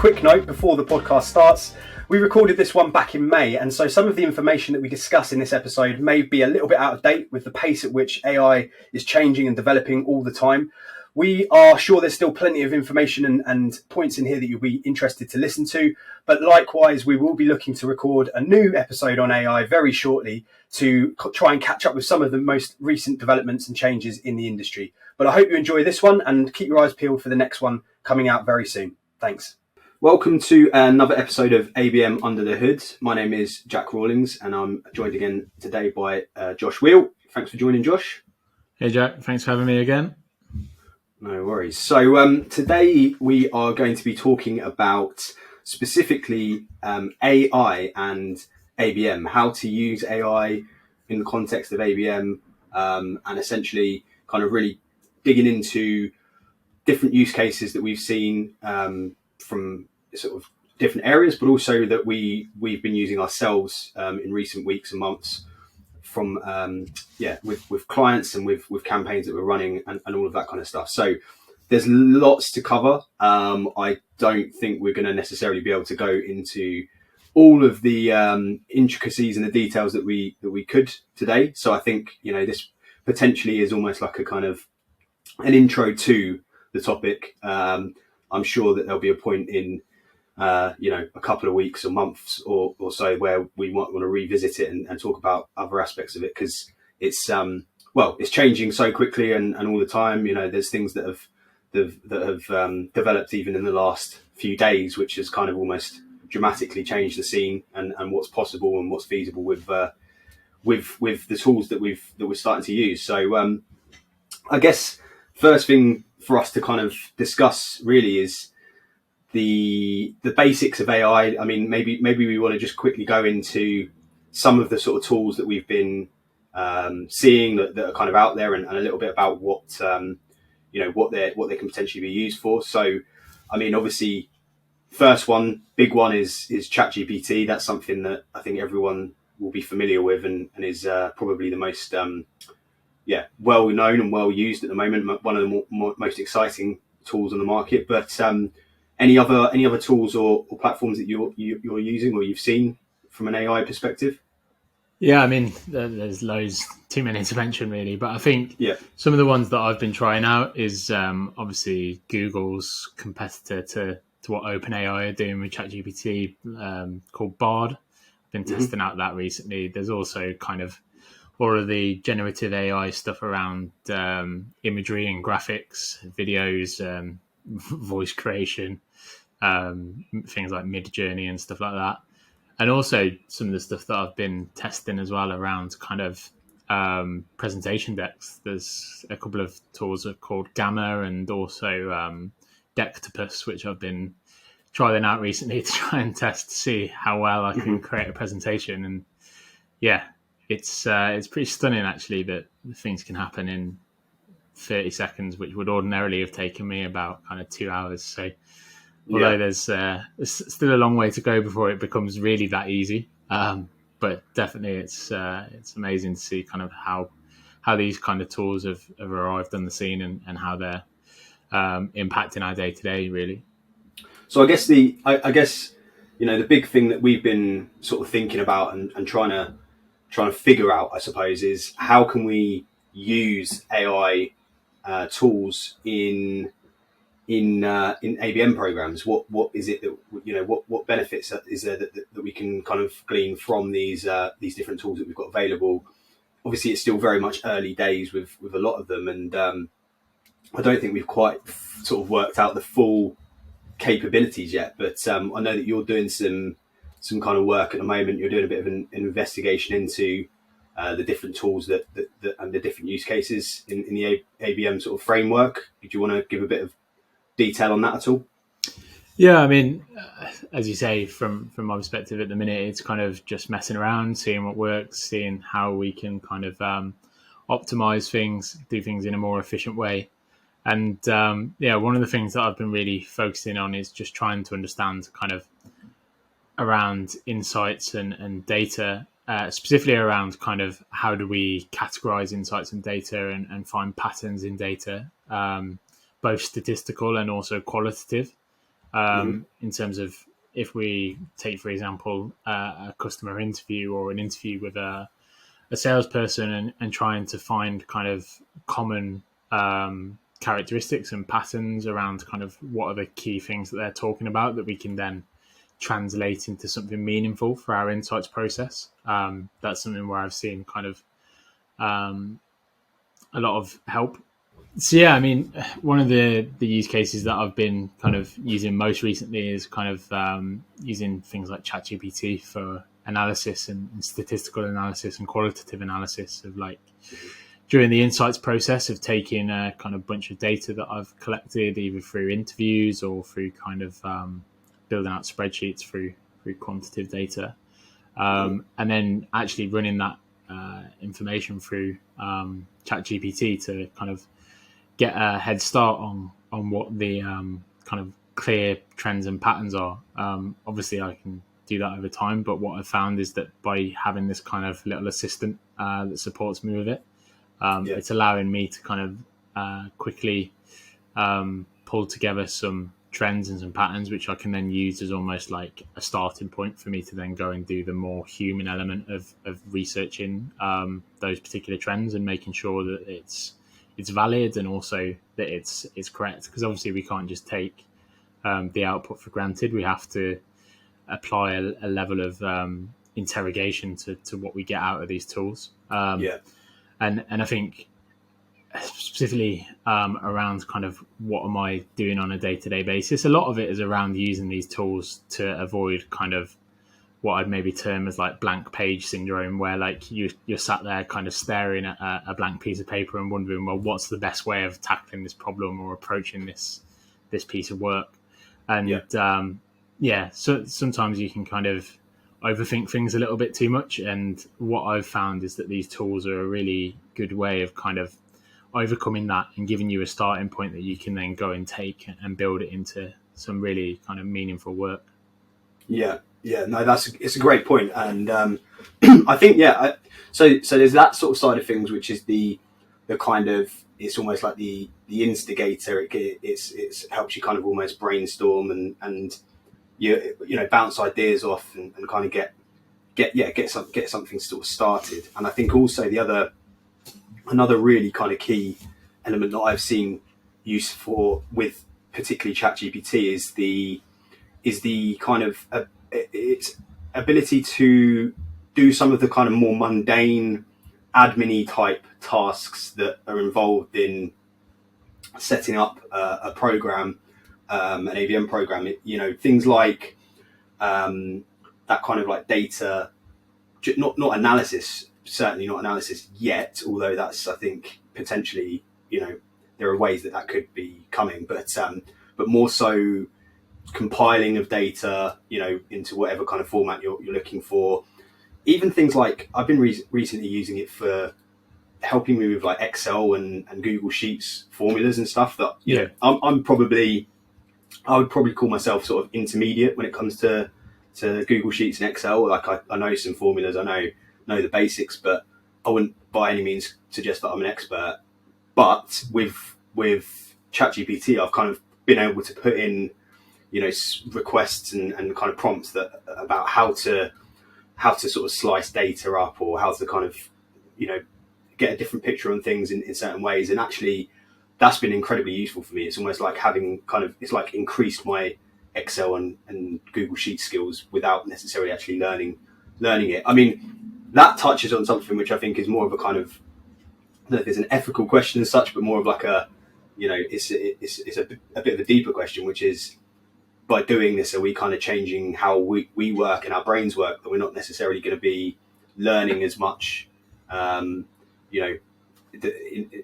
quick note before the podcast starts. We recorded this one back in May, and so some of the information that we discuss in this episode may be a little bit out of date with the pace at which AI is changing and developing all the time. We are sure there's still plenty of information and points in here that you'll be interested to listen to, but likewise, we will be looking to record a new episode on AI very shortly to try and catch up with some of the most recent developments and changes in the industry. But I hope you enjoy this one and keep your eyes peeled for the next one coming out very soon. Thanks. Welcome to another episode of ABM Under the Hood. My name is Jack Rawlings and I'm joined again today by Josh Weale. Thanks for joining, Josh. Hey, Jack. Thanks for having me again. No worries. So today we are going to be talking about specifically AI and ABM, how to use AI in the context of ABM, and essentially kind of really digging into different use cases that we've seen from sort of different areas, but also that we've been using ourselves in recent weeks and months from with clients and with campaigns that we're running and all of that kind of stuff. So there's lots to cover. I don't think we're going to necessarily be able to go into all of the intricacies and the details that we could today. So I think, this potentially is almost like a kind of an intro to the topic. I'm sure that there'll be a point in a couple of weeks or months or so where we might want to revisit it and talk about other aspects of it, because it's it's changing so quickly and all the time. There's things that have developed even in the last few days, which has kind of almost dramatically changed the scene and what's possible and what's feasible with the tools that we're starting to use. So I guess first thing for us to kind of discuss really is the basics of AI. I mean, maybe we want to just quickly go into some of the sort of tools that we've been seeing that are kind of out there, and a little bit about what they can potentially be used for. So, I mean, obviously, big one is ChatGPT. That's something that I think everyone will be familiar with and is probably the most well known and well used at the moment. One of the most exciting tools on the market. But any other tools or platforms that you're using or you've seen from an AI perspective? Yeah, I mean, there's loads, too many to mention really. But I think some of the ones that I've been trying out is obviously Google's competitor to what OpenAI are doing with ChatGPT, called Bard. I've been testing out that recently. There's also kind of all of the generative AI stuff around imagery and graphics, videos, voice creation, things like Midjourney and stuff like that. And also some of the stuff that I've been testing as well around kind of presentation decks. There's a couple of tools called Gamma and also Dectopus, which I've been trying out recently to try and test to see how well I can create a presentation. And it's pretty stunning actually that things can happen in 30 seconds, which would ordinarily have taken me about kind of 2 hours. So although there's still a long way to go before it becomes really that easy, but definitely it's amazing to see kind of how these kind of tools have arrived on the scene and how they're impacting our day to day really. So I guess the big thing that we've been sort of thinking about and trying to figure out, I suppose, is how can we use AI tools in ABM programs? What is it that what benefits is there that we can kind of glean from these different tools that we've got available? Obviously, it's still very much early days with a lot of them, and I don't think we've quite sort of worked out the full capabilities yet. But I know that you're doing some kind of work at the moment. You're doing a bit of an investigation into the different tools that and the different use cases in the ABM sort of framework. Do you want to give a bit of detail on that at all? Yeah, I mean, as you say, from my perspective at the minute, it's kind of just messing around, seeing what works, seeing how we can kind of optimize things, do things in a more efficient way. And one of the things that I've been really focusing on is just trying to understand kind of around insights and data, specifically around kind of how do we categorize insights and data and find patterns in data, both statistical and also qualitative. in terms of if we take, for example, a customer interview or an interview with a salesperson and trying to find kind of common characteristics and patterns around kind of what are the key things that they're talking about that we can then translate into something meaningful for our insights process. That's something where I've seen kind of a lot of help. So yeah, I mean, one of the use cases that I've been kind of using most recently is kind of using things like ChatGPT for analysis and statistical analysis and qualitative analysis of like during the insights process of taking a kind of bunch of data that I've collected either through interviews or through kind of building out spreadsheets through quantitative data, and then actually running that information through ChatGPT to kind of get a head start on what the kind of clear trends and patterns are. Obviously, I can do that over time, but what I've found is that by having this kind of little assistant that supports me with it, it's allowing me to kind of quickly pull together some trends and some patterns, which I can then use as almost like a starting point for me to then go and do the more human element of researching those particular trends and making sure that it's valid and also that it's correct, because obviously we can't just take the output for granted. We have to apply a level of interrogation to what we get out of these tools. And I think specifically around kind of what am I doing on a day-to-day basis, a lot of it is around using these tools to avoid kind of what I'd maybe term as like blank page syndrome, where like you're sat there kind of staring at a blank piece of paper and wondering, well, what's the best way of tackling this problem or approaching this piece of work? And so sometimes you can kind of overthink things a little bit too much. And what I've found is that these tools are a really good way of kind of overcoming that and giving you a starting point that you can then go and take and build it into some really kind of meaningful work. No, it's a great point, and I think so there's that sort of side of things, which is the kind of, it's almost like the instigator. It helps you kind of almost brainstorm and you know bounce ideas off and kind of get something sort of started. And I think also another really kind of key element that I've seen use for with particularly ChatGPT is the kind of its ability to do some of the kind of more mundane admin-y type tasks that are involved in setting up a program, an ABM program. You know, things like that kind of like data, not analysis, certainly not analysis yet, although that's, I think, potentially, you know, there are ways that could be coming, but more so compiling of data, you know, into whatever kind of format you're looking for. Even things like, I've been recently using it for helping me with like Excel and Google Sheets formulas and stuff that, you know, I would probably call myself sort of intermediate when it comes to Google Sheets and Excel. Like I know some formulas, I know the basics, but I wouldn't by any means suggest that I'm an expert. But with ChatGPT, I've kind of been able to put in, you know, requests and kind of prompts that about how to sort of slice data up, or how to kind of, you know, get a different picture on things in certain ways. And actually that's been incredibly useful for me. It's almost like having kind of, it's like increased my Excel and Google Sheets skills without necessarily actually learning it. I mean, that touches on something which I think is more of a kind of, I don't know if it's an ethical question as such, but more of like a, you know, it's a bit of a deeper question, which is, by doing this, are we kind of changing how we work and our brains work, that we're not necessarily going to be learning as much, you know,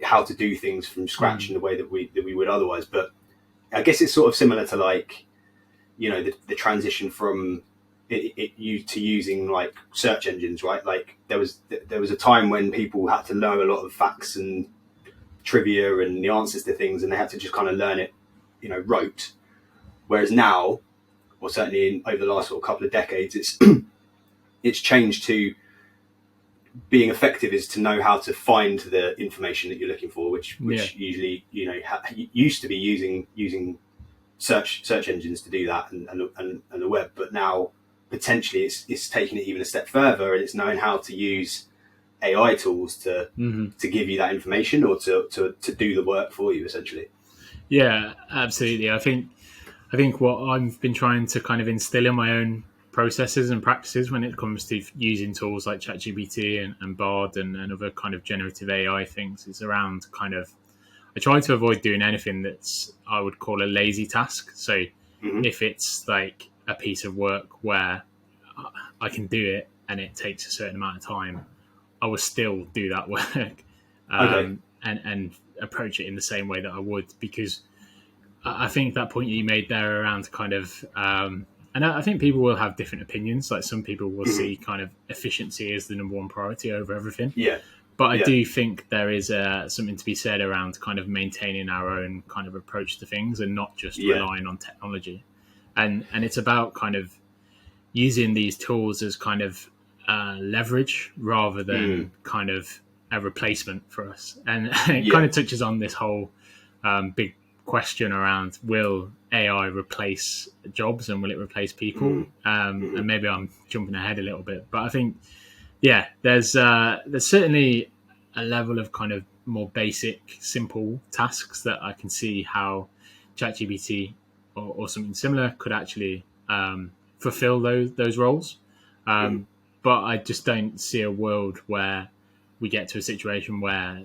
how to do things from scratch in the way that we would otherwise. But I guess it's sort of similar to like, you know, the transition from to using like search engines, right? Like there was a time when people had to know a lot of facts and trivia and the answers to things, and they had to just kind of learn it, you know, rote. Whereas now, or certainly over the last sort of couple of decades, it's changed to being effective is to know how to find the information that you're looking for, which usually, you know, used to be using search engines to do that and the web, but now potentially it's taking it even a step further, and it's knowing how to use AI tools to give you that information or to do the work for you, essentially. Yeah, absolutely. I think what I've been trying to kind of instill in my own processes and practices when it comes to using tools like ChatGPT and Bard and other kind of generative AI things is around kind of, I try to avoid doing anything that's I would call a lazy task. So if it's like a piece of work where I can do it and it takes a certain amount of time, I will still do that work and approach it in the same way that I would, because I think that point you made there around kind of, and I think people will have different opinions. Like some people will see kind of efficiency as the number one priority over everything. Yeah. But I do think there is something to be said around kind of maintaining our own kind of approach to things and not just relying on technology. And it's about kind of using these tools as kind of leverage rather than kind of a replacement for us. And it kind of touches on this whole big question around, will AI replace jobs and will it replace people? And maybe I'm jumping ahead a little bit, but I think, there's certainly a level of kind of more basic, simple tasks that I can see how ChatGPT or something similar could actually fulfill those roles. But I just don't see a world where we get to a situation where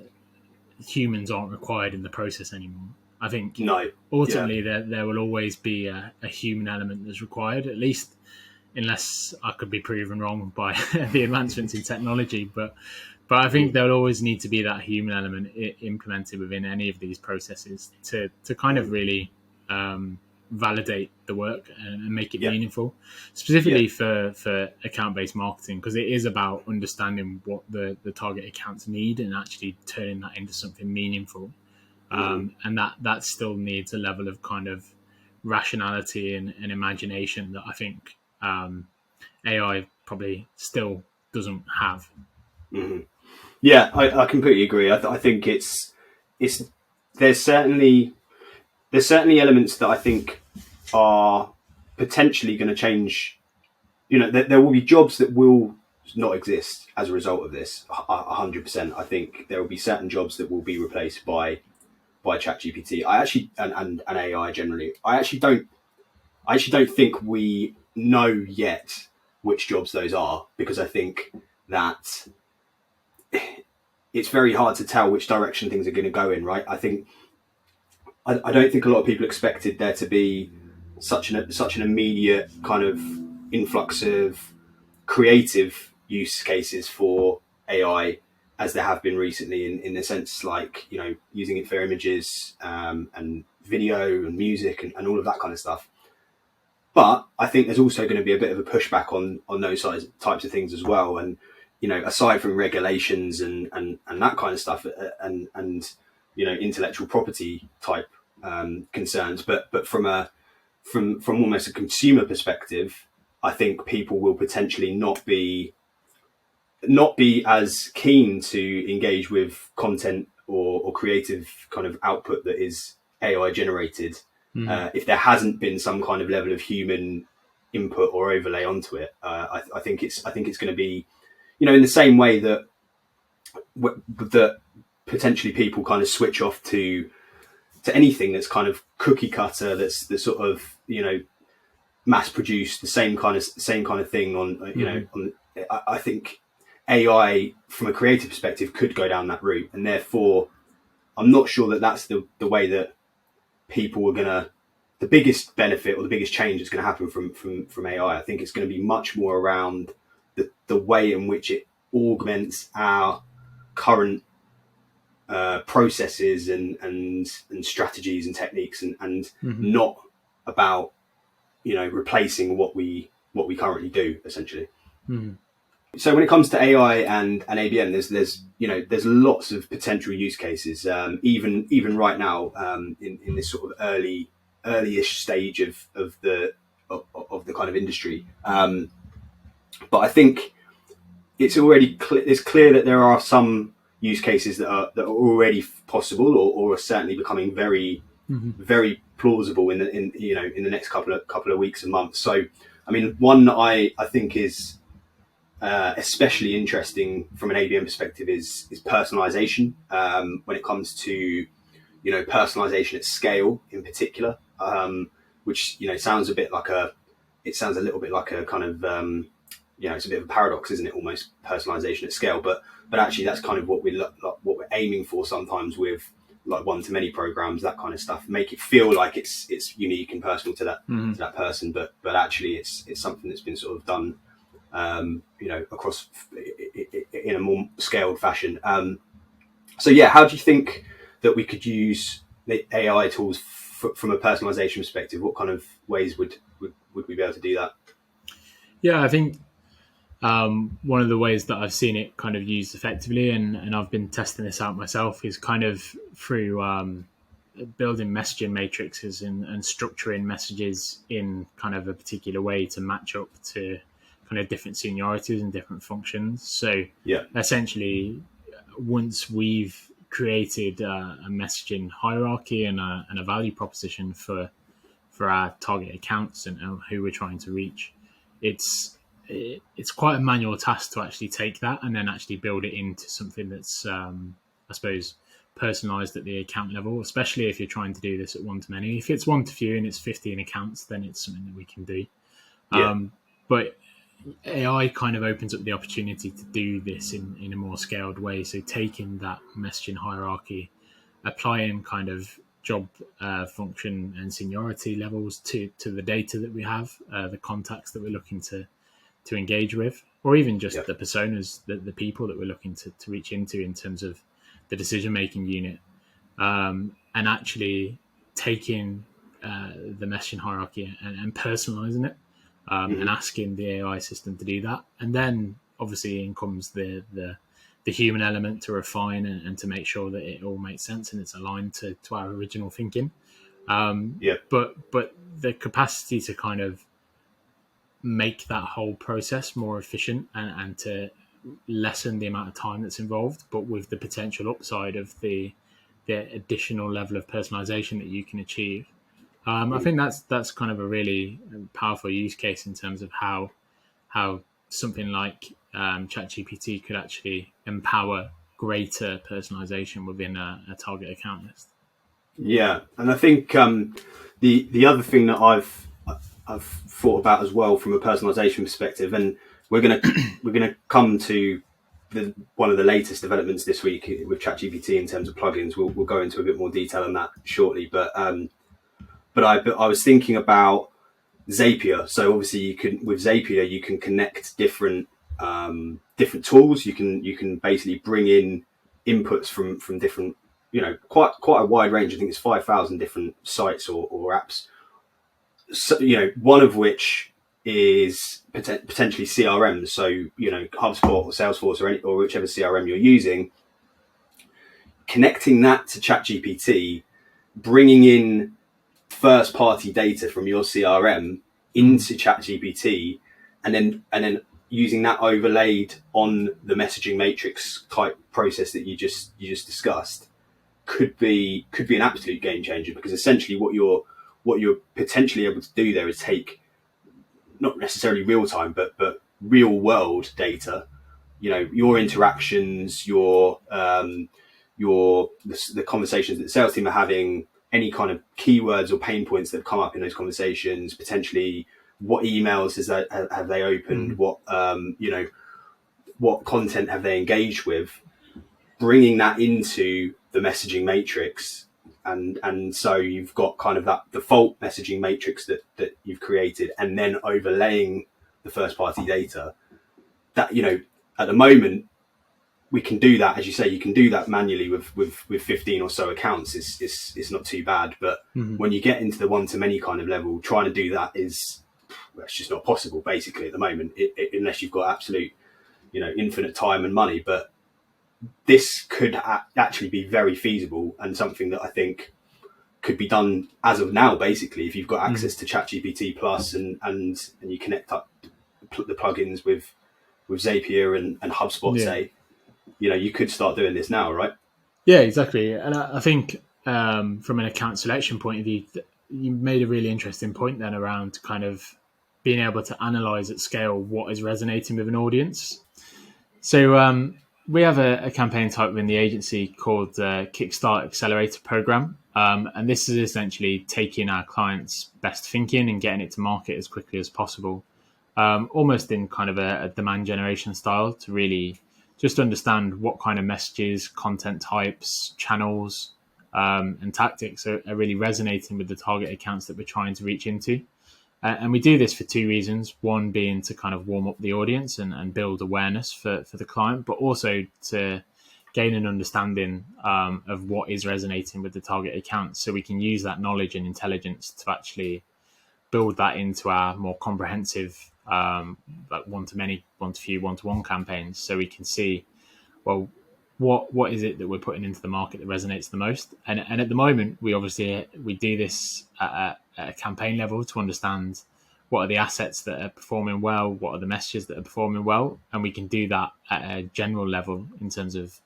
humans aren't required in the process anymore. I think ultimately there will always be a human element that's required, at least unless I could be proven wrong by the advancements in technology. But I think there'll always need to be that human element implemented within any of these processes to kind of really validate the work and make it meaningful, specifically for account-based marketing, because it is about understanding what the target accounts need and actually turning that into something meaningful. And that still needs a level of kind of rationality and imagination that I think AI probably still doesn't have. Yeah, I completely agree. I think there's certainly elements that I think are potentially going to change. You know, there will be jobs that will not exist as a result of this. 100%. I think there will be certain jobs that will be replaced by ChatGPT. I actually and AI generally. I actually don't think we know yet which jobs those are, because I think that it's very hard to tell which direction things are going to go in. Right? I don't think a lot of people expected there to be such an immediate kind of influx of creative use cases for AI as there have been recently, in the sense, like, you know, using it for images and video and music and all of that kind of stuff. But I think there's also going to be a bit of a pushback on those types of things as well. And, you know, aside from regulations and that kind of stuff and you know, intellectual property type concerns, but from almost a consumer perspective, I think people will potentially not be as keen to engage with content or creative kind of output that is AI generated if there hasn't been some kind of level of human input or overlay onto it. I think it's going to be, you know, in the same way that potentially people kind of switch off to anything that's kind of cookie cutter, that's the sort of, you know, mass produced, the same kind of thing on, you know, I think AI from a creative perspective could go down that route, and therefore I'm not sure that that's the way that people are gonna, the biggest benefit or the biggest change that's going to happen from AI. I think it's going to be much more around the way in which it augments our current processes and strategies and techniques, and not about, you know, replacing what we currently do, essentially. So when it comes to AI and ABM, there's lots of potential use cases, even right now, in this sort of early-ish stage of the kind of industry. But I think it's already it's clear that there are some use cases that are already possible or are certainly becoming very very plausible in the next couple of weeks and months. So, I mean, one that I think is especially interesting from an ABM perspective is personalization, when it comes to personalization at scale in particular, which sounds a little bit like a kind of it's a bit of a paradox, isn't it? Almost personalization at scale, but actually that's kind of what we're aiming for sometimes with like one-to-many programs, that kind of stuff. Make it feel like it's unique and personal to that person, but actually it's something that's been sort of done across in a more scaled fashion. So yeah, how do you think that we could use the AI tools from a personalization perspective? What kind of ways would we be able to do that? Yeah, I think one of the ways that I've seen it kind of used effectively, and I've been testing this out myself, is kind of through building messaging matrices and structuring messages in kind of a particular way to match up to kind of different seniorities and different functions. So essentially, once we've created a messaging hierarchy and a value proposition for our target accounts and who we're trying to reach, it's quite a manual task to actually take that and then actually build it into something that's, I suppose, personalized at the account level, especially if you're trying to do this at one-to-many. If it's one-to-few and it's 15 accounts, then it's something that we can do. But AI kind of opens up the opportunity to do this in a more scaled way. So taking that messaging hierarchy, applying kind of job function and seniority levels to the data that we have, the contacts that we're looking to engage with, or even just the personas, the people that we're looking to reach into in terms of the decision-making unit, and actually taking the messaging hierarchy and personalizing it, and asking the AI system to do that. And then obviously in comes the human element to refine and to make sure that it all makes sense and it's aligned to our original thinking. But the capacity to kind of make that whole process more efficient and to lessen the amount of time that's involved, but with the potential upside of the additional level of personalization that you can achieve. I think that's kind of a really powerful use case in terms of how something like ChatGPT could actually empower greater personalization within a target account list. Yeah, and I think the other thing that I've thought about as well from a personalization perspective, and we're gonna come to one of the latest developments this week with ChatGPT in terms of plugins. We'll go into a bit more detail on that shortly, but I was thinking about Zapier. So obviously with Zapier you can connect different tools. You can basically bring in inputs from different, quite a wide range. I think it's 5,000 different sites or apps. So, one of which is potentially CRMs. So, HubSpot or Salesforce or whichever CRM you're using, connecting that to ChatGPT, bringing in first party data from your CRM into ChatGPT, and then using that overlaid on the messaging matrix type process that you just discussed could be an absolute game changer, because essentially what you're potentially able to do there is take not necessarily real time but real world data, your interactions, the conversations that the sales team are having, any kind of keywords or pain points that have come up in those conversations, potentially what emails have they opened, what content have they engaged with, bringing that into the messaging matrix. And so you've got kind of that default messaging matrix that you've created, and then overlaying the first party data that, at the moment we can do that. As you say, you can do that manually with 15 or so accounts. It's not too bad, but when you get into the one-to-many kind of level, trying to do that it's just not possible basically at the moment, unless you've got absolute, infinite time and money. But this could actually be very feasible, and something that I think could be done as of now. Basically, if you've got access to ChatGPT Plus and you connect up the plugins with Zapier and HubSpot, say, you could start doing this now, right? Yeah, exactly. And I think from an account selection point of view, you made a really interesting point then around kind of being able to analyze at scale what is resonating with an audience. So we have a campaign type within the agency called the Kickstart Accelerator Program. And this is essentially taking our clients' best thinking and getting it to market as quickly as possible, almost in kind of a demand generation style, to really just understand what kind of messages, content types, channels, and tactics are really resonating with the target accounts that we're trying to reach into. And we do this for two reasons. One being to kind of warm up the audience and build awareness for the client, but also to gain an understanding of what is resonating with the target accounts, so we can use that knowledge and intelligence to actually build that into our more comprehensive like one-to-many, one-to-few, one-to-one campaigns, so we can see, well, what is it that we're putting into the market that resonates the most. And at the moment, we do this at a campaign level to understand what are the assets that are performing well, what are the messages that are performing well, and we can do that at a general level in terms of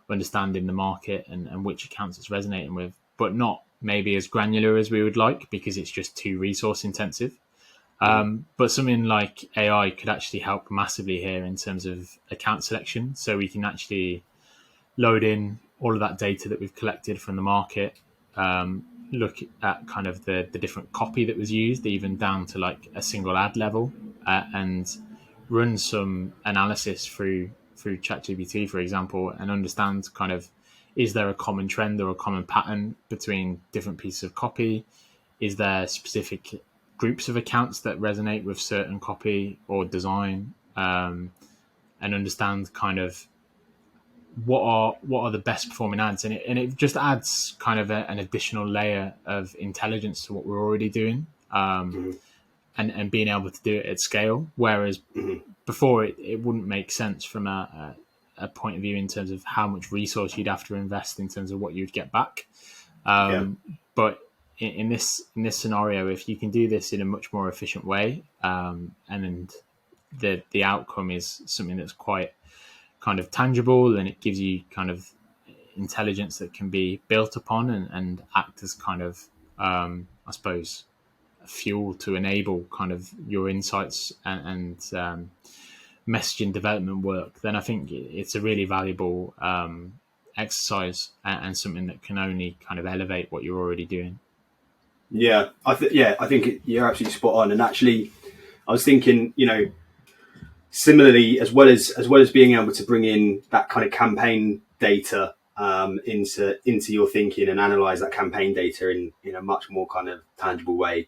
understanding the market and which accounts it's resonating with, but not maybe as granular as we would like, because it's just too resource intensive. But something like AI could actually help massively here in terms of account selection. So we can actually load in all of that data that we've collected from the market, look at kind of the different copy that was used, even down to like a single ad level, and run some analysis through ChatGPT, for example, and understand kind of, is there a common trend or a common pattern between different pieces of copy? Is there specific groups of accounts that resonate with certain copy or design? And understand kind of what are the best performing ads, and it just adds kind of an additional layer of intelligence to what we're already doing, and being able to do it at scale. Whereas before, it wouldn't make sense from a point of view in terms of how much resource you'd have to invest in terms of what you'd get back. But in this scenario, if you can do this in a much more efficient way, and the outcome is something that's quite kind of tangible, and it gives you kind of intelligence that can be built upon and act as kind of, I suppose, fuel to enable kind of your insights and messaging development work, then I think it's a really valuable exercise and something that can only kind of elevate what you're already doing. I think you're absolutely spot on. And actually, I was thinking, similarly, as well as being able to bring in that kind of campaign data into your thinking and analyze that campaign data in a much more kind of tangible way,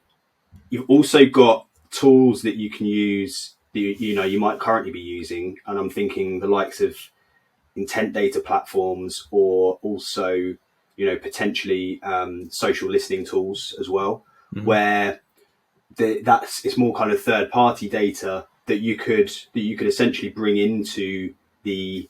you've also got tools that you can use that you might currently be using, and I'm thinking the likes of intent data platforms, or also potentially social listening tools as well, where it's more kind of third party data that you could essentially bring into the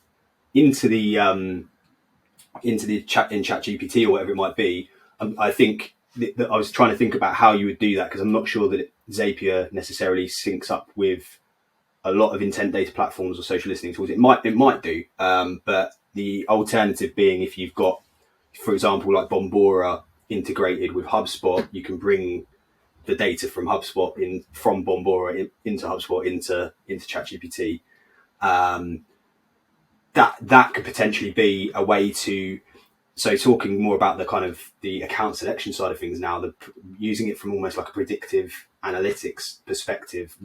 chat in ChatGPT or whatever it might be. I think that I was trying to think about how you would do that, because I'm not sure that Zapier necessarily syncs up with a lot of intent data platforms or social listening tools. It might do, but the alternative being, if you've got, for example, like Bombora integrated with HubSpot, you can bring the data from HubSpot from Bombora into HubSpot into ChatGPT. That could potentially be a way to. So talking more about the kind of the account selection side of things now, using it from almost like a predictive analytics perspective,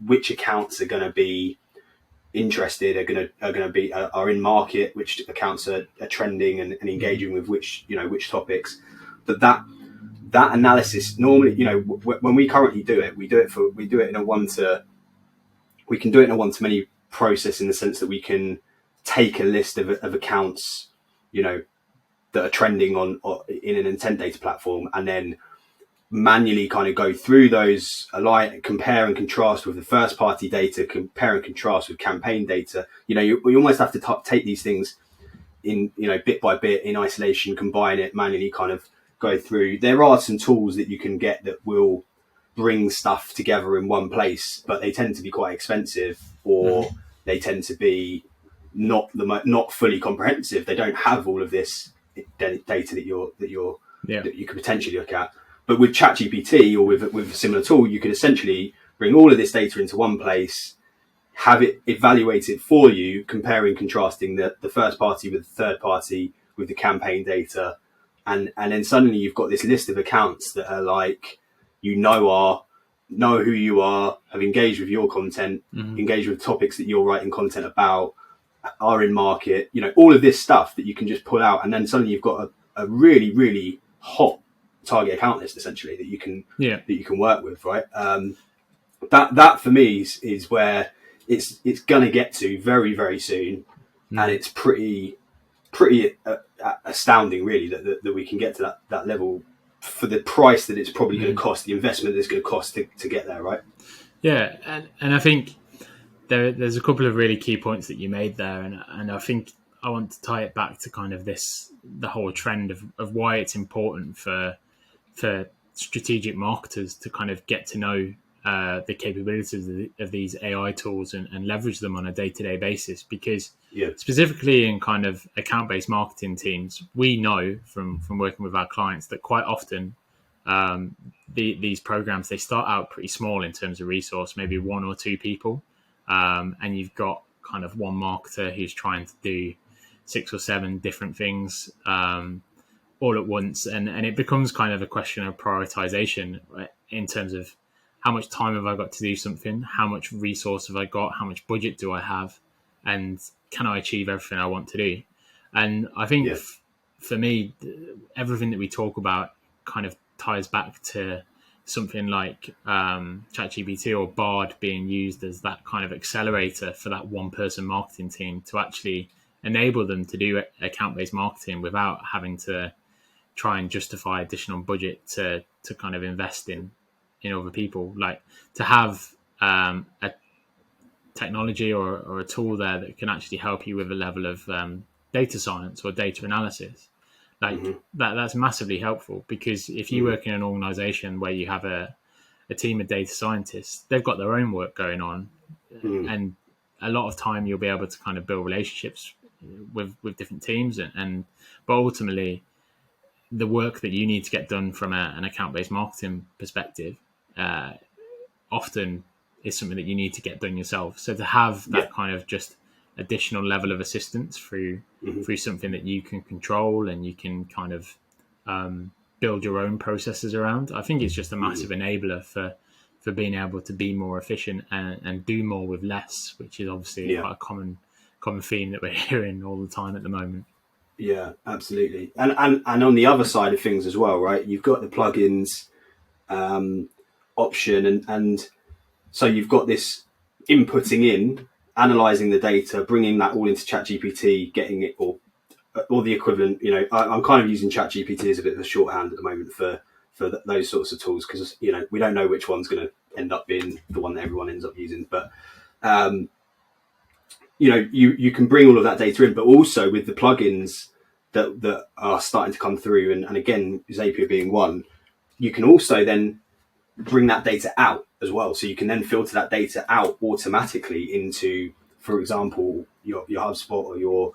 which accounts are going to be interested, are in market, which accounts are trending and engaging with which topics. That analysis normally, when we currently do it, we can do it in a one-to-many process, in the sense that we can take a list of accounts, that are trending in an intent data platform, and then manually kind of go through those, compare and contrast with the first party data, compare and contrast with campaign data. You almost have to take these things in, bit by bit, in isolation, combine it, manually kind of go through. There are some tools that you can get that will bring stuff together in one place, but they tend to be quite expensive, or they tend to be not fully comprehensive. They don't have all of this data that you could potentially look at. But with ChatGPT or with a similar tool, you could essentially bring all of this data into one place, have it evaluated for you, comparing, contrasting the first party with the third party with the campaign data, and then suddenly you've got this list of accounts that are like, know who you are, have engaged with your content, engaged with topics that you're writing content about, are in market, all of this stuff that you can just pull out, and then suddenly you've got a really, really hot target account list essentially that you can work with, right? That for me is where it's gonna get to very, very soon, and it's pretty astounding, really, that we can get to that level for the price that it's probably going to cost, the investment that it's going to cost to get there, right? Yeah, and I think there's a couple of really key points that you made there, and I think I want to tie it back to kind of the whole trend of why it's important for strategic marketers to kind of get to know the capabilities of these AI tools and leverage them on a day-to-day basis, because specifically in kind of account-based marketing teams, we know from working with our clients that quite often these programs, they start out pretty small in terms of resource, maybe 1 or 2 people, and you've got kind of one marketer who's trying to do 6 or 7 different things all at once, and it becomes kind of a question of prioritization, right? In terms of how much time have I got to do something, how much resource have I got, how much budget do I have, and can I achieve everything I want to do? And I think for me, everything that we talk about kind of ties back to something like ChatGPT or Bard being used as that kind of accelerator for that one-person marketing team to actually enable them to do account-based marketing without having to try and justify additional budget to kind of invest in other people. Like, to have a technology or a tool there that can actually help you with a level of data science or data analysis, like that's massively helpful, because if you work in an organization where you have a team of data scientists, they've got their own work going on, and a lot of time you'll be able to kind of build relationships with different teams, but ultimately the work that you need to get done from an account-based marketing perspective often is something that you need to get done yourself. So to have that kind of just additional level of assistance through something that you can control and you can kind of build your own processes around, I think it's just a massive enabler for being able to be more efficient and do more with less, which is obviously quite a common theme that we're hearing all the time at the moment. Yeah, absolutely. And on the other side of things as well, right? You've got the plugins option, and so you've got this inputting in, analyzing the data, bringing that all into ChatGPT, getting it or the equivalent. I'm kind of using ChatGPT as a bit of a shorthand at the moment for those sorts of tools, because we don't know which one's going to end up being the one that everyone ends up using, but you can bring all of that data in, but also with the plugins that are starting to come through, and again, Zapier being one, you can also then bring that data out as well. So you can then filter that data out automatically into, for example, your HubSpot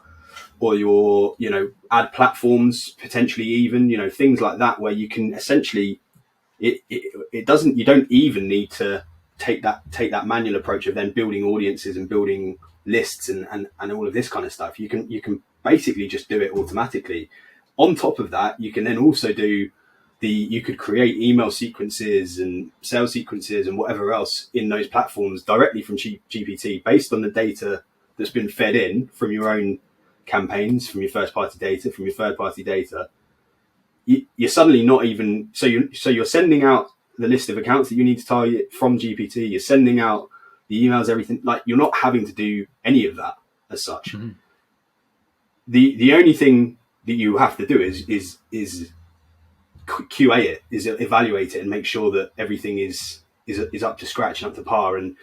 or your ad platforms, potentially even, things like that, where you can essentially, you don't even need to take that manual approach of then building audiences and building lists and all of this kind of stuff. You can basically just do it automatically. On top of that, you can then also do you could create email sequences and sales sequences and whatever else in those platforms directly from GPT, based on the data that's been fed in from your own campaigns, from your first party data, from your third party data. You're suddenly not even, so you're sending out the list of accounts that you need to target from GPT. You're sending out the emails, everything. Like, you're not having to do any of that as such. Mm-hmm. The only thing that you have to do is QA it, is evaluate it, and make sure that everything is up to scratch and up to par. And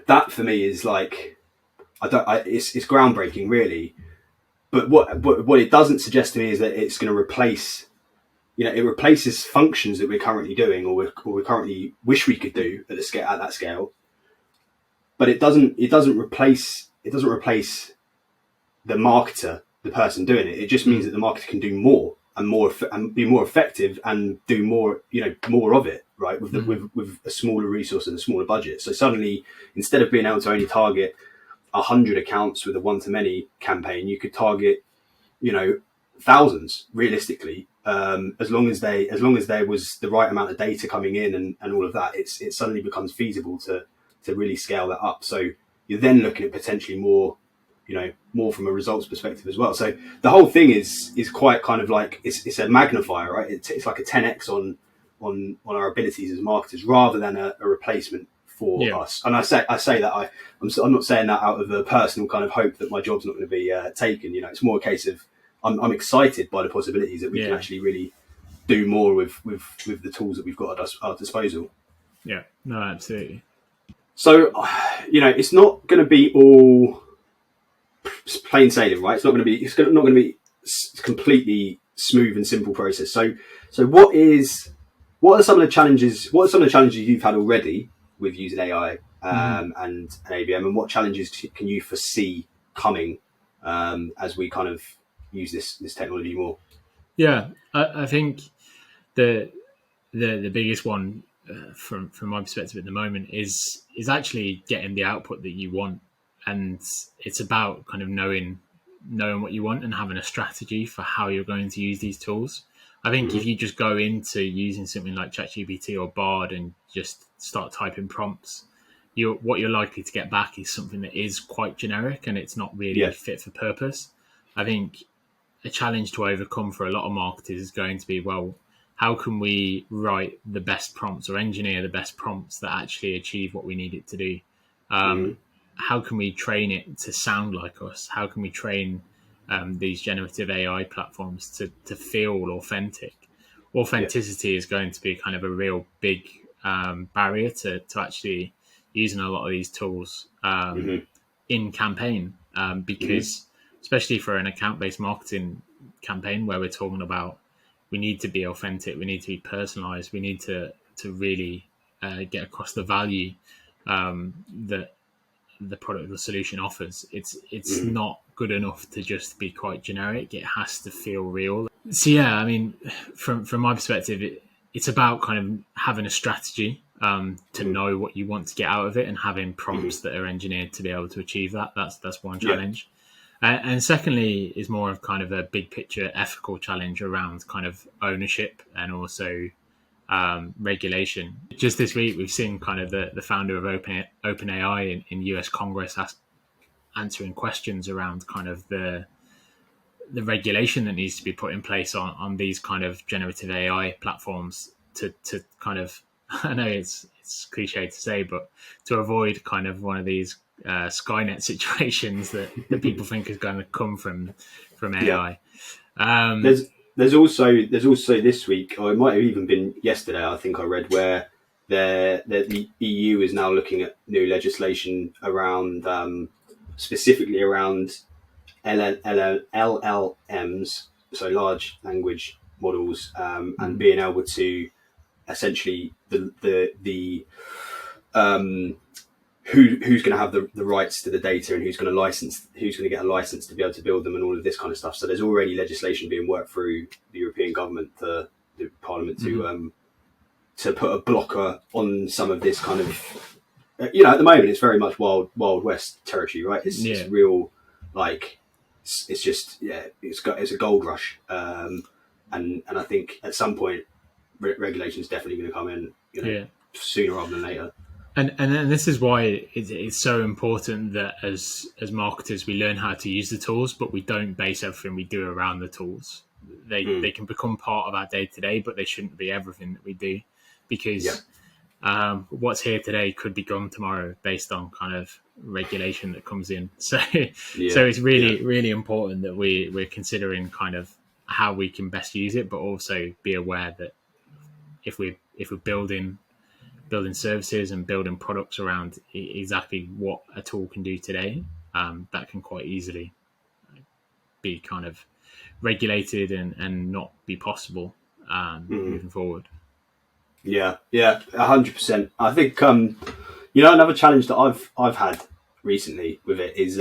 that for me is like, it's groundbreaking, really. But what it doesn't suggest to me is that it's going to replace, it replaces functions that we're currently doing, or we currently wish we could do at that scale. But it doesn't replace the marketer the person doing it. It just means that the marketer can do more and be more effective and do more, more of it, right? With with a smaller resource and a smaller budget. So suddenly, instead of being able to only target 100 accounts with a one-to-many campaign, you could target, thousands realistically. As long as there was the right amount of data coming in and all of that, it suddenly becomes feasible to really scale that up. So you're then looking at potentially more, more from a results perspective as well. So the whole thing is quite kind of like it's a magnifier, right? It's like a 10x on our abilities as marketers rather than a replacement for us. And I say that I'm not saying that out of a personal kind of hope that my job's not going to be taken. It's more a case of I'm excited by the possibilities that we can actually really do more with the tools that we've got at our disposal. Yeah, no, absolutely. So, it's not going to be all plain sailing, right? It's not going to be completely smooth and simple process. So what are some of the challenges? What are some of the challenges you've had already with using AI and ABM, and what challenges can you foresee coming as we kind of use this technology more? Yeah, I think the biggest one from my perspective at the moment is actually getting the output that you want, and it's about kind of knowing what you want and having a strategy for how you're going to use these tools. I think if you just go into using something like ChatGPT or Bard and just start typing prompts, what you're likely to get back is something that is quite generic and it's not really fit for purpose. I think a challenge to overcome for a lot of marketers is going to be, well, how can we write the best prompts or engineer the best prompts that actually achieve what we need it to do? How can we train it to sound like us? How can we train these generative AI platforms to feel authentic? Authenticity is going to be kind of a real big barrier to actually using a lot of these tools in campaign because especially for an account-based marketing campaign where we're talking about we need to be authentic, we need to be personalized, we need to really get across the value that the product or solution offers. It's not good enough to just be quite generic. It has to feel real. So yeah, I mean, from my perspective, it's about kind of having a strategy to know what you want to get out of it and having prompts that are engineered to be able to achieve that. That's one challenge. And secondly is more of kind of a big picture ethical challenge around kind of ownership and also regulation. Just this week, we've seen kind of the founder of OpenAI in US Congress answering questions around kind of the regulation that needs to be put in place on these kind of generative AI platforms to kind of, I know it's cliche to say, but to avoid kind of one of these Skynet situations that people think is going to come from AI. There's also this week, or it might have even been yesterday, I think I read, where the EU is now looking at new legislation around specifically around LLMs, so large language models, and being able to essentially who's going to have the rights to the data and who's going to get a license to be able to build them and all of this kind of stuff. So there's already legislation being worked through the European government, the Parliament, to put a blocker on some of this kind of, at the moment it's very much wild west territory, right? It's real, like it's just it's a gold rush, and I think at some point regulation is definitely going to come in, sooner rather than later. And this is why it's so important that as marketers we learn how to use the tools, but we don't base everything we do around the tools. They can become part of our day to day, but they shouldn't be everything that we do, because what's here today could be gone tomorrow based on kind of regulation that comes in. So it's really important that we're considering kind of how we can best use it, but also be aware that if we're building services and building products around exactly what a tool can do today, that can quite easily be kind of regulated and not be possible moving forward. Yeah, 100%. I think another challenge that I've had recently with it is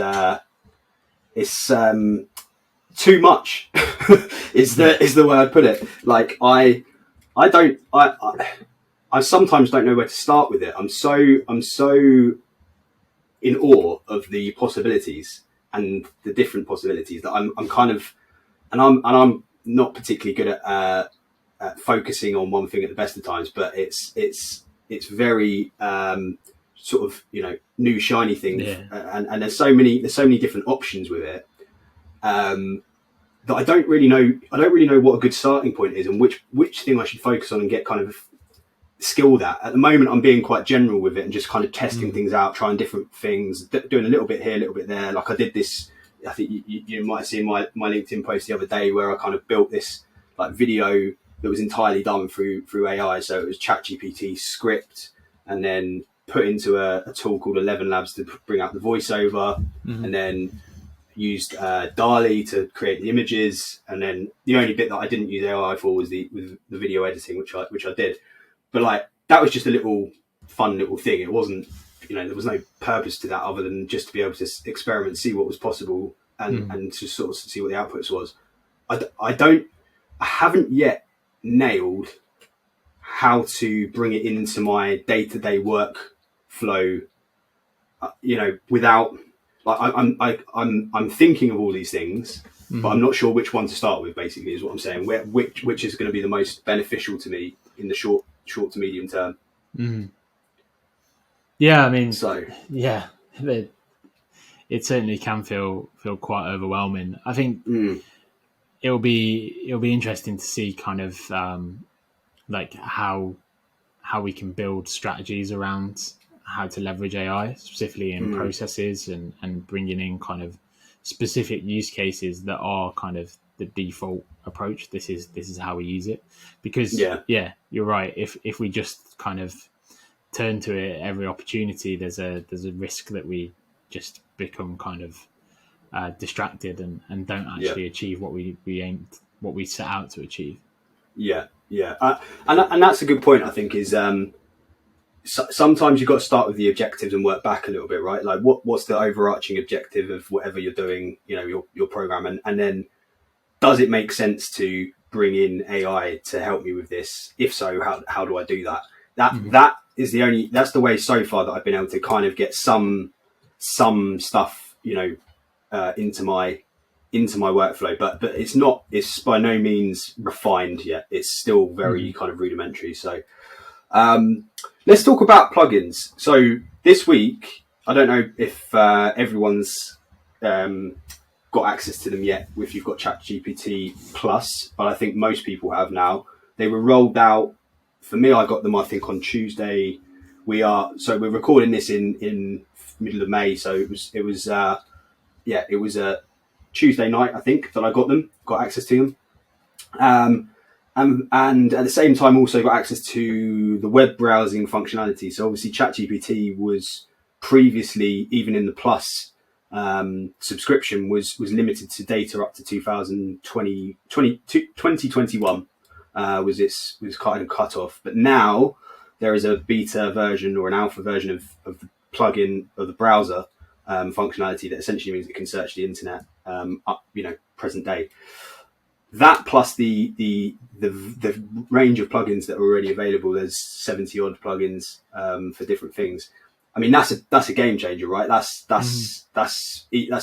too much is the way I'd put it. Like I sometimes don't know where to start with it. I'm so in awe of the possibilities and the different possibilities that I'm kind of, and I'm not particularly good at focusing on one thing at the best of times, but it's very sort of, new shiny thing, and there's so many different options with it, that I don't really know what a good starting point is and which thing I should focus on and get kind of skilled at. At the moment, I'm being quite general with it and just kind of testing things out, trying different things, doing a little bit here, a little bit there. Like I did this, I think you might have seen my LinkedIn post the other day where I kind of built this like video that was entirely done through AI. So it was ChatGPT script and then put into a tool called 11 Labs to bring out the voiceover, and then used DALL-E to create the images. And then the only bit that I didn't use AI for was the video editing, which I did. But like that was just a fun little thing. It wasn't, there was no purpose to that other than just to be able to experiment, see what was possible, and to sort of see what the outputs was. I haven't yet nailed how to bring it into my day-to-day workflow. Without like I'm thinking of all these things, but I'm not sure which one to start with. Basically, is what I'm saying. Which is going to be the most beneficial to me in the short to medium term. Yeah, I mean, it certainly can feel quite overwhelming. I think it'll be interesting to see kind of like how we can build strategies around how to leverage AI, specifically in processes and bringing in kind of specific use cases that are kind of the default approach. This is how we use it, because you're right. If we just kind of turn to it every opportunity, there's a risk that we just become kind of distracted and don't actually achieve what we set out to achieve. And that's a good point. I think is sometimes you've got to start with the objectives and work back a little bit, right? Like what's the overarching objective of whatever you're doing, your program, and then does it make sense to bring in AI to help me with this? If so, how do I do that? That is that's the way so far that I've been able to kind of get some stuff, into my workflow, but it's by no means refined yet. It's still very kind of rudimentary. So let's talk about plugins. So this week, I don't know if everyone's got access to them yet, if you've got ChatGPT Plus, but I think most people have now. They were rolled out. For me, I got them, I think, on Tuesday. We're recording this in middle of May, so it was a Tuesday night, I think, that I got access to them. And at the same time also got access to the web browsing functionality. So obviously ChatGPT was previously, even in the Plus subscription, was limited to data up to 2021 was kind of cut off. But now there is a beta version or an alpha version of the plugin of the browser functionality that essentially means it can search the internet up, present day. That plus the range of plugins that are already available. There's 70 odd plugins for different things. I mean, that's a game changer, right? That's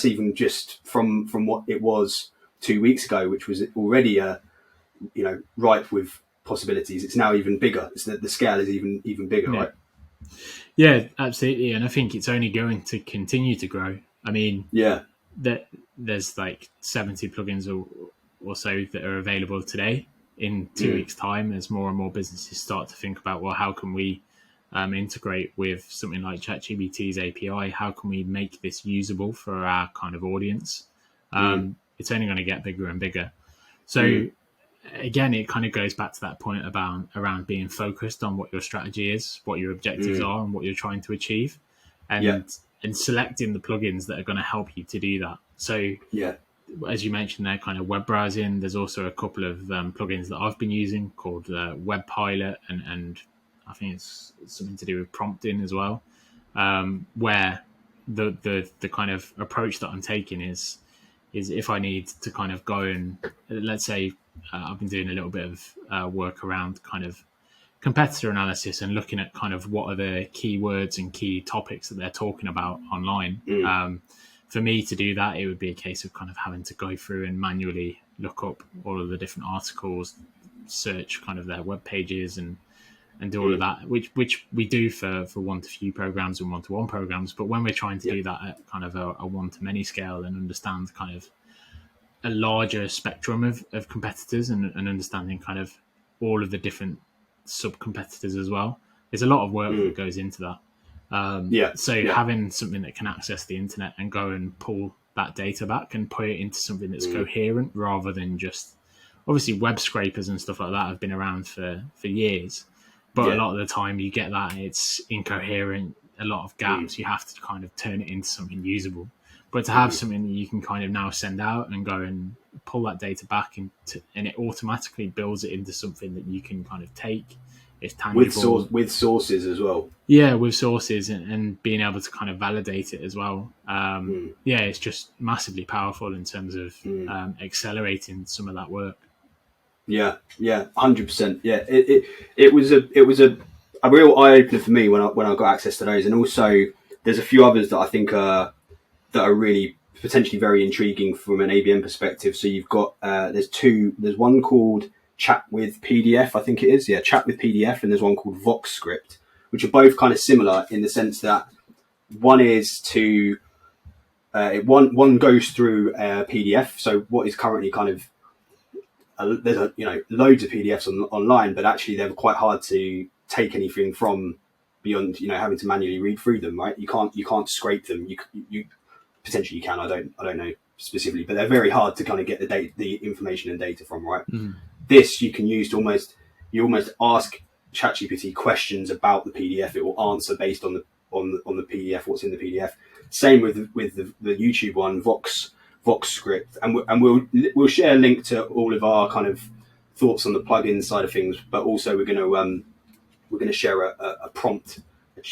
even just from what it was 2 weeks ago, which was already ripe with possibilities. It's now even bigger. The scale is even bigger, right? Yeah, absolutely. And I think it's only going to continue to grow. I mean, there's like 70 plugins or so that are available today. In 2 weeks' time, as more and more businesses start to think about, well, how can we integrate with something like ChatGPT's API? How can we make this usable for our kind of audience? It's only going to get bigger and bigger. So again, it kind of goes back to that point around being focused on what your strategy is, what your objectives are, and what you're trying to achieve, and selecting the plugins that are going to help you to do that. So as you mentioned there, kind of web browsing, there's also a couple of plugins that I've been using called Web Pilot, and I think it's something to do with prompting as well, where the kind of approach that I'm taking is is if I need to kind of go and, let's say, I've been doing a little bit of work around kind of competitor analysis and looking at kind of what are the keywords and key topics that they're talking about online. For me to do that, it would be a case of kind of having to go through and manually look up all of the different articles, search kind of their web pages and do all of that, which we do for one-to-few programs and one-to-one programs. But when we're trying to do that at kind of a one-to-many scale and understand kind of a larger spectrum of competitors and understanding kind of all of the different sub-competitors as well, there's a lot of work that goes into that. Having something that can access the internet and go and pull that data back and put it into something that's coherent rather than just, obviously web scrapers and stuff like that have been around for years, but a lot of the time you get that it's incoherent, a lot of gaps, you have to kind of turn it into something usable. But to have something that you can kind of now send out and go and pull that data back and it automatically builds it into something that you can kind of take. It's tangible. With sources as well. Yeah, with sources and being able to kind of validate it as well. It's just massively powerful in terms of accelerating some of that work. Yeah, 100%. Yeah, it was a real eye opener for me when I got access to those, and also there's a few others that I think are really potentially very intriguing from an ABM perspective. So you've got there's one called Chat with PDF, I think it is. Yeah, Chat with PDF, and there's one called Vox Script, which are both kind of similar in the sense that one is to one goes through a PDF. So what is currently kind of there's loads of PDFs online, but actually they're quite hard to take anything from beyond having to manually read through them. Right? You can't scrape them. You potentially you can. I don't know specifically, but they're very hard to kind of get the information and data from. Right? This you can use to almost ask ChatGPT questions about the PDF. It will answer based on the PDF, what's in the PDF. Same with the YouTube one, Vox Script, and we'll share a link to all of our kind of thoughts on the plugin side of things. But also we're going to share a prompt,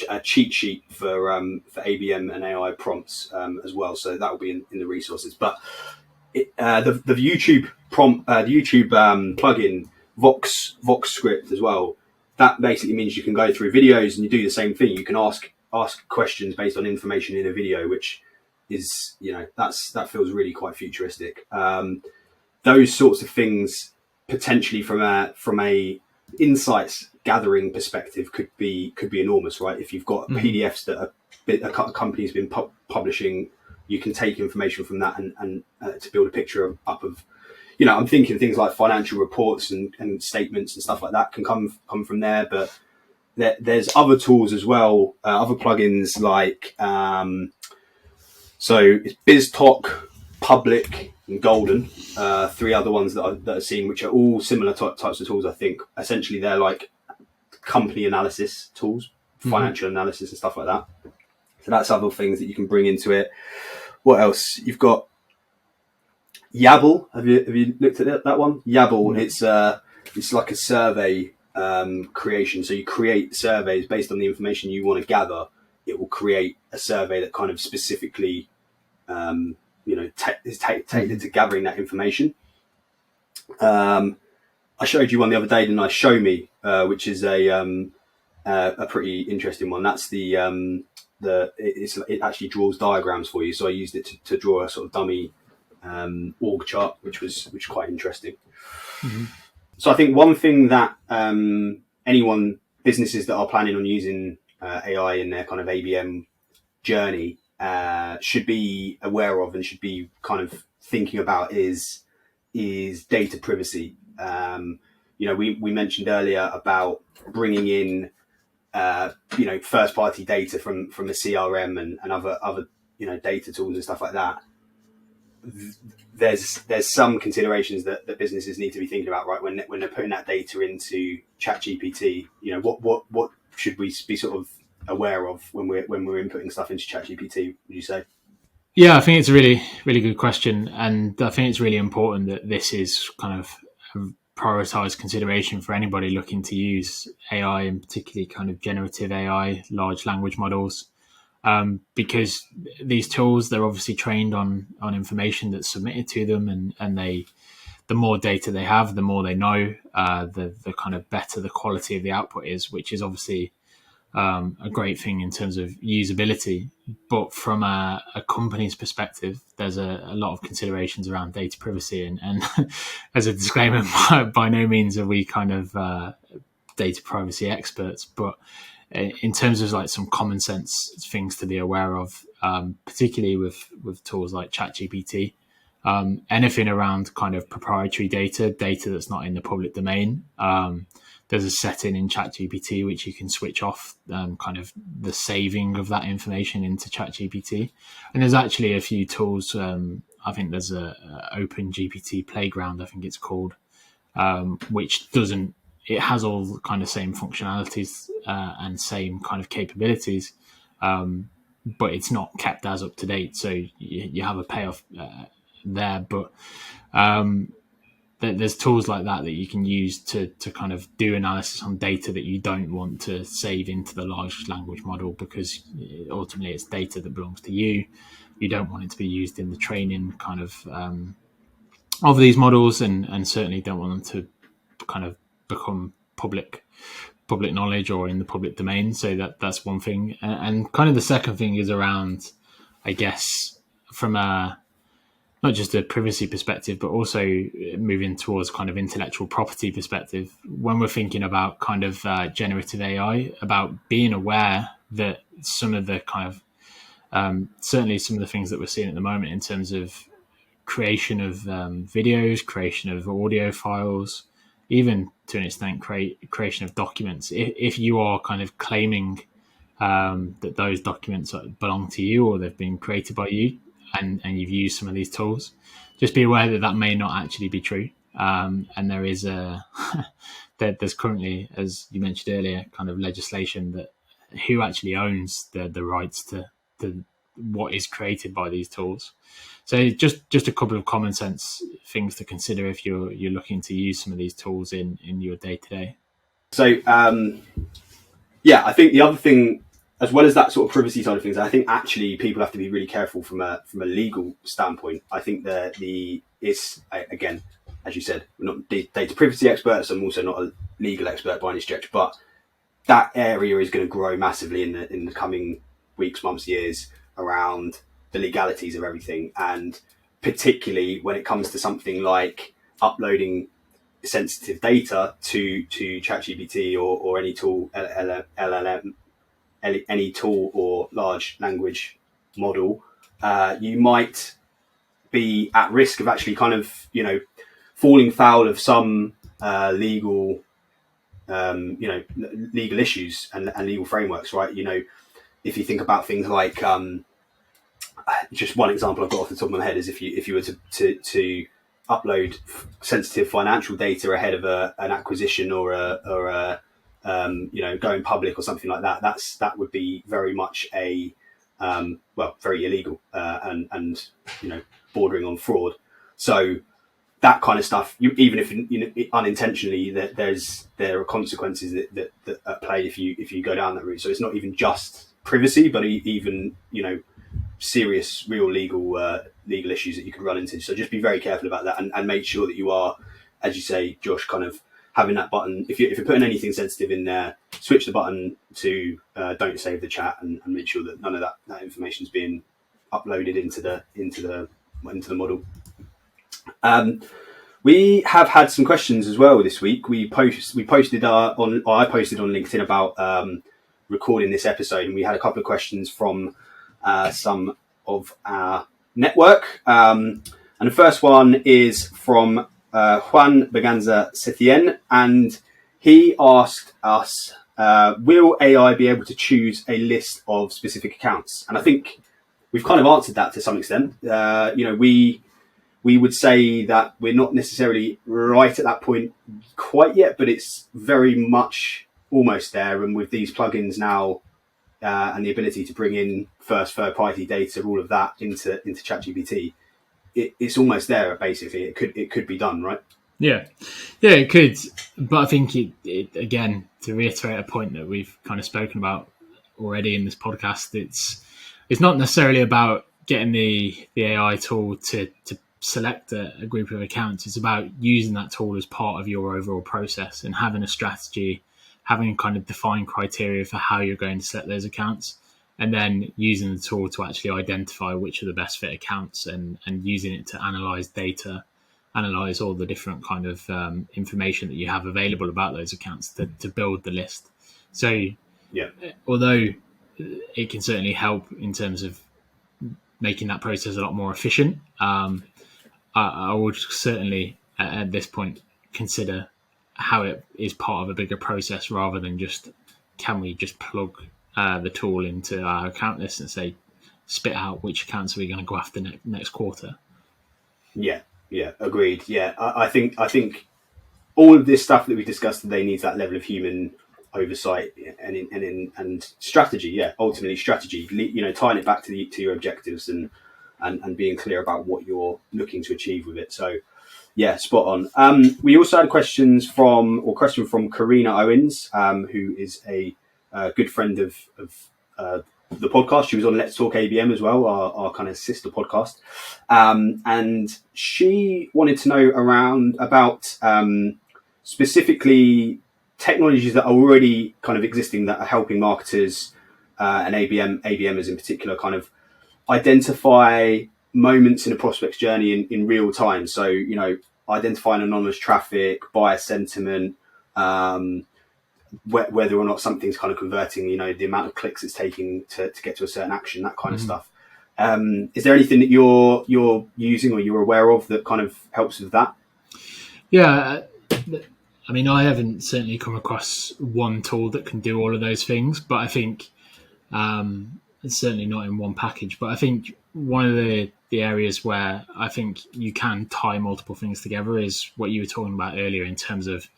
a cheat sheet for ABM and AI prompts as well. So that will be in the resources. But the YouTube prompt, the YouTube plugin Vox Script as well. That basically means you can go through videos and you do the same thing. You can ask questions based on information in a video, which is that feels really quite futuristic. Those sorts of things potentially from a insights gathering perspective could be enormous, right? If you've got PDFs that a company's been publishing, you can take information from that and to build a picture up of. I'm thinking things like financial reports and statements and stuff like that can come from there. But there's other tools as well, other plugins like so it's BizTalk, Public, and Golden. Three other ones that I've seen, which are all similar types of tools. I think essentially they're like company analysis tools, financial analysis and stuff like that. So that's other things that you can bring into it. What else? You've got Weale. Have you looked at that one? Weale. It's like a survey creation. So you create surveys based on the information you want to gather. It will create a survey that kind of specifically, is tailored to gathering that information. I showed you one the other day, didn't I? Show Me, which is a pretty interesting one. That's it actually draws diagrams for you. So I used it to draw a sort of dummy org chart, which was quite interesting. So I think one thing that businesses that are planning on using AI in their kind of ABM journey should be aware of and should be kind of thinking about is data privacy. We mentioned earlier about bringing in first party data from the CRM and other data tools and stuff like that. There's some considerations that businesses need to be thinking about, right, when they're putting that data into ChatGPT. What should we be sort of aware of when we're inputting stuff into ChatGPT, would you say? Yeah, I think it's a really, really good question. And I think it's really important that this is kind of a prioritized consideration for anybody looking to use AI, and particularly kind of generative AI, large language models. because these tools, they're obviously trained on information that's submitted to them, and the more data they have, the more they know, the kind of better the quality of the output is, which is obviously a great thing in terms of usability. But from a company's perspective, there's a lot of considerations around data privacy. And as a disclaimer, by no means are we kind of data privacy experts. But in terms of like some common sense things to be aware of, particularly with tools like ChatGPT, anything around kind of proprietary data that's not in the public domain. There's a setting in ChatGPT which you can switch off kind of the saving of that information into ChatGPT. And there's actually a few tools. I think there's a Open GPT Playground, I think it's called, which doesn't, it has all the kind of same functionalities and same kind of capabilities, but it's not kept as up to date. So you have a payoff there. But there's tools like that you can use to kind of do analysis on data that you don't want to save into the large language model, because ultimately it's data that belongs to you. You don't want it to be used in the training kind of these models, and certainly don't want them to kind of become public knowledge or in the public domain. So that's one thing. And kind of the second thing is around, I guess, from a not just a privacy perspective, but also moving towards kind of intellectual property perspective. When we're thinking about kind of generative AI, about being aware that some of the kind of, certainly some of the things that we're seeing at the moment in terms of creation of videos, creation of audio files, even to an extent creation of documents. If you are kind of claiming that those documents belong to you or they've been created by you, and you've used some of these tools, just be aware that may not actually be true. And there is there's currently, as you mentioned earlier, kind of legislation that who actually owns the rights to what is created by these tools. So just a couple of common sense things to consider if you're looking to use some of these tools in your day to day. So I think the other thing, as well as that sort of privacy side of things, I think actually people have to be really careful from a legal standpoint. I think it's, again, as you said, we're not data privacy experts. I'm also not a legal expert by any stretch, but that area is going to grow massively in the coming weeks, months, years, around the legalities of everything, and particularly when it comes to something like uploading sensitive data to ChatGPT or any tool, LLM, any tool or large language model, you might be at risk of actually kind of, falling foul of some legal issues and legal frameworks, right? If you think about things like, just one example I've got off the top of my head is if you were to upload sensitive financial data ahead of an acquisition or going public or something like that, that would be very much very illegal and bordering on fraud. So that kind of stuff, even if unintentionally, there are consequences that at play if you go down that route. So it's not even just privacy, but even serious, real legal issues that you could run into. So just be very careful about that and make sure that you are, as you say, Josh, kind of having that button. If you're putting anything sensitive in there, switch the button to don't save the chat and make sure that none of that information is being uploaded into the model. We have had some questions as well this week. I posted on LinkedIn about recording this episode, and we had a couple of questions from some of our network. And the first one is from Juan Beganza Setien, and he asked us, will AI be able to choose a list of specific accounts? And I think we've kind of answered that to some extent. We would say that we're not necessarily right at that point quite yet, but it's very much almost there. And with these plugins now and the ability to bring in third-party data, all of that into ChatGPT, it's almost there. Basically, it could be done, right? Yeah, it could. But I think it again, to reiterate a point that we've kind of spoken about already in this podcast, it's not necessarily about getting the AI tool to select a group of accounts. It's about using that tool as part of your overall process and having a strategy, having kind of defined criteria for how you're going to select those accounts, and then using the tool to actually identify which are the best fit accounts, and using it to analyze data, analyze all the different kind of information that you have available about those accounts to build the list. So yeah, although it can certainly help in terms of making that process a lot more efficient, I would certainly at this point consider how it is part of a bigger process, rather than just, can we just plug the tool into our account list and say, spit out which accounts are we going to go after next quarter. Yeah, agreed. Yeah, I think all of this stuff that we discussed today needs that level of human oversight and strategy. Yeah, ultimately strategy. Tying it back to your objectives and being clear about what you're looking to achieve with it. So, yeah, spot on. We also had question from Karina Owens, who is a good friend of the podcast. She was on Let's Talk ABM as well, our kind of sister podcast. And she wanted to know about specifically technologies that are already kind of existing that are helping marketers and ABMers in particular kind of identify moments in a prospect's journey in real time. So, identifying anonymous traffic, buyer sentiment, whether or not something's kind of converting, the amount of clicks it's taking to get to a certain action, that kind of stuff. Is there anything that you're using or you're aware of that kind of helps with that? Yeah, I mean, I haven't certainly come across one tool that can do all of those things, but I think it's certainly not in one package. But I think one of the areas where I think you can tie multiple things together is what you were talking about earlier in terms of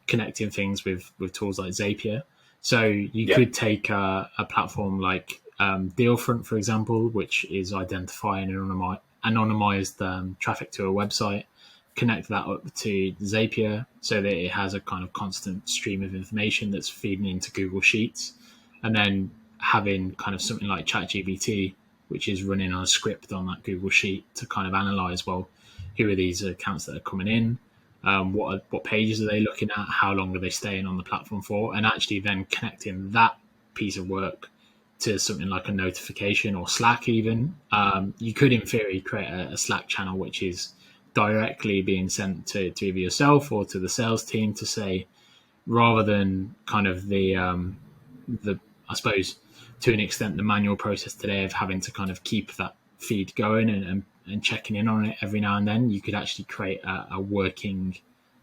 connecting things with tools like Zapier. So you could take a platform like Dealfront, for example, which is identifying anonymized traffic to a website, connect that up to Zapier so that it has a kind of constant stream of information that's feeding into Google Sheets, and then having kind of something like ChatGPT, which is running on a script on that Google Sheet to kind of analyze, well, who are these accounts that are coming in? What pages are they looking at? How long are they staying on the platform for? And actually then connecting that piece of work to something like a notification or Slack even. You could, in theory, create a Slack channel which is directly being sent to either yourself or to the sales team to say, rather than kind of the I suppose, to an extent, the manual process today of having to kind of keep that feed going and checking in on it every now and then, you could actually create a working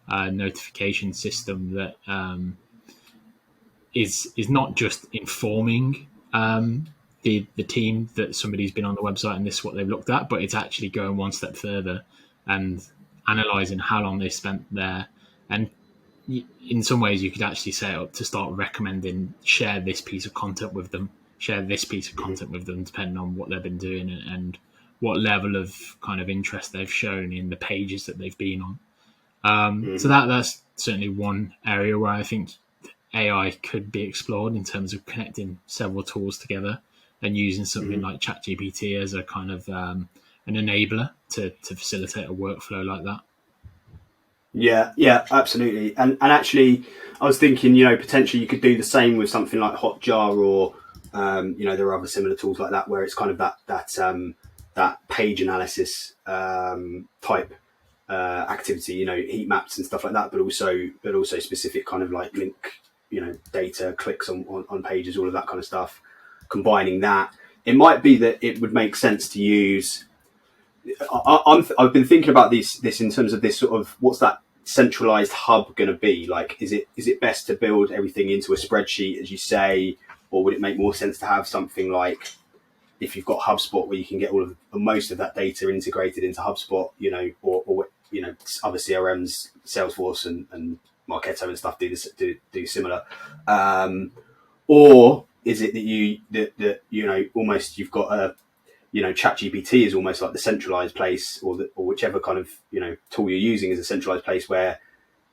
notification system that is not just informing the team that somebody's been on the website and this is what they've looked at, but it's actually going one step further and analysing how long they spent there. And in some ways, you could actually set up to start recommending, share this piece of content with them, depending on what they've been doing and what level of kind of interest they've shown in the pages that they've been on. So that's certainly one area where I think AI could be explored in terms of connecting several tools together and using something like ChatGPT as a kind of an enabler to facilitate a workflow like that. Yeah, absolutely. And actually, I was thinking, potentially you could do the same with something like Hotjar or, there are other similar tools like that where it's kind of that page analysis type activity, heat maps and stuff like that, but also specific kind of like link, data, clicks on pages, all of that kind of stuff. Combining that, it might be that it would make sense to use. I've been thinking about this in terms of this sort of, what's that centralized hub going to be like? Is it best to build everything into a spreadsheet, as you say, or would it make more sense to have something like, if you've got HubSpot, where you can get all of most of that data integrated into HubSpot, or other CRMs, Salesforce and Marketo and stuff do similar, or is it that almost you've got a ChatGPT is almost like the centralized place, or whichever kind of tool you're using is a centralized place where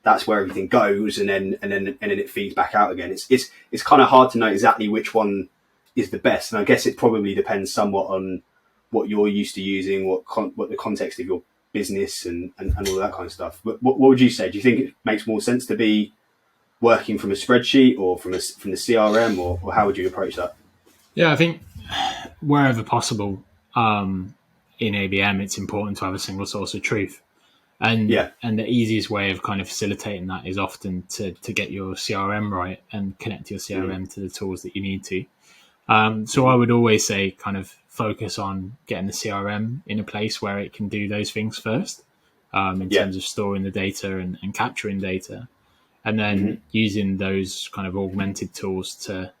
that's where everything goes, and then it feeds back out again. It's kind of hard to know exactly which one is the best. And I guess it probably depends somewhat on what you're used to using, what the context of your business and all that kind of stuff. But what would you say? Do you think it makes more sense to be working from a spreadsheet or from the CRM, or how would you approach that? Yeah, I think wherever possible in ABM, it's important to have a single source of truth. And the easiest way of kind of facilitating that is often to get your CRM right and connect your CRM to the tools that you need to. So I would always say kind of focus on getting the CRM in a place where it can do those things first, in terms of storing the data and capturing data, and then using those kind of augmented tools to